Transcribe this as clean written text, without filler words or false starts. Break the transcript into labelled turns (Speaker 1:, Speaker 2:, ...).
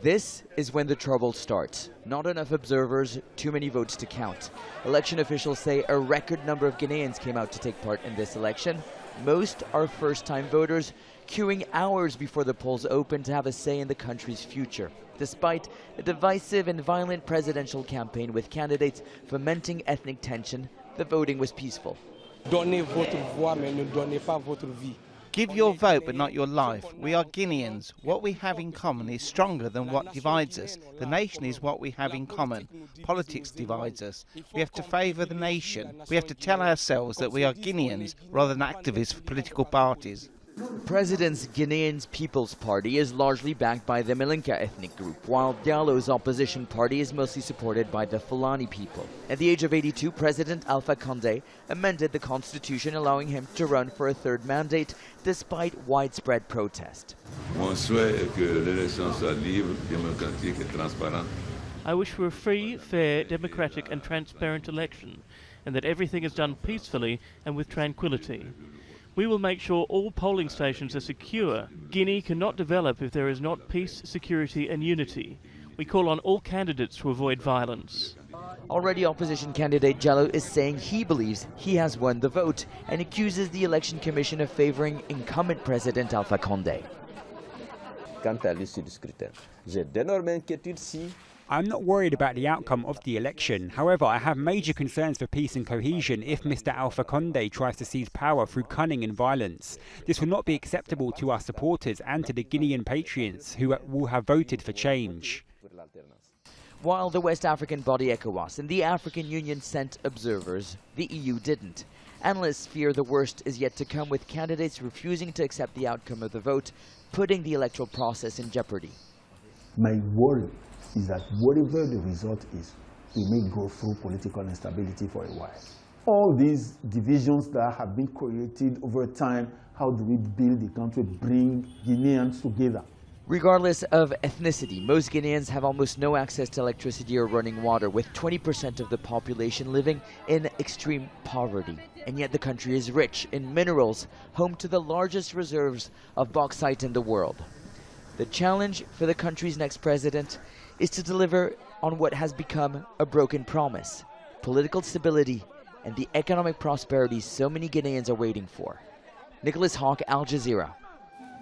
Speaker 1: This is when the trouble starts. Not enough observers, too many votes to count. Election officials say a record number of Guineans came out to take part in this election. Most are first-time voters, queuing hours before the polls open to have a say in the country's future, despite a divisive and violent presidential campaign with candidates fomenting ethnic tension. The voting was peaceful.
Speaker 2: Donnez votre voix, mais ne donnez pas votre vie.
Speaker 3: Give your vote but not your life. We are Guineans. What we have in common is stronger than what divides us. The nation is what we have in common. Politics divides us. We have to favour the nation. We have to tell ourselves that we are Guineans rather than activists for political parties.
Speaker 1: President's Guinean People's Party is largely backed by the Malinka ethnic group, while Diallo's opposition party is mostly supported by the Fulani people. At the age of 82, President Alpha Conde amended the constitution, allowing him to run for a third mandate despite widespread protest.
Speaker 4: I wish for a free, fair, democratic and transparent election, and that everything is done peacefully and with tranquility. We will make sure all polling stations are secure. Guinea cannot develop if there is not peace, security and unity. We call on all candidates to avoid violence.
Speaker 1: Already opposition candidate Diallo is saying he believes he has won the vote and accuses the election commission of favoring incumbent President Alpha Conde.
Speaker 5: Quant à l'issue du scrutin, j'ai d'énormes inquiétudes si
Speaker 6: I'm not worried about the outcome of the election. However, I have major concerns for peace and cohesion if Mr. Alpha Conde tries to seize power through cunning and violence. This will not be acceptable to our supporters and to the Guinean patriots who will have voted for change.
Speaker 1: While the West African body ECOWAS and the African Union sent observers, the EU didn't. Analysts fear the worst is yet to come, with candidates refusing to accept the outcome of the vote, putting the electoral process in jeopardy.
Speaker 7: My worry is that whatever the result is, we may go through political instability for a while. All these divisions that have been created over time, how do we build the country, bring Guineans together?
Speaker 1: Regardless of ethnicity, most Guineans have almost no access to electricity or running water, with 20% of the population living in extreme poverty. And yet the country is rich in minerals, home to the largest reserves of bauxite in the world. The challenge for the country's next president is to deliver on what has become a broken promise: political stability and the economic prosperity so many Guineans are waiting for. Nicolas, Haque, Al Jazeera.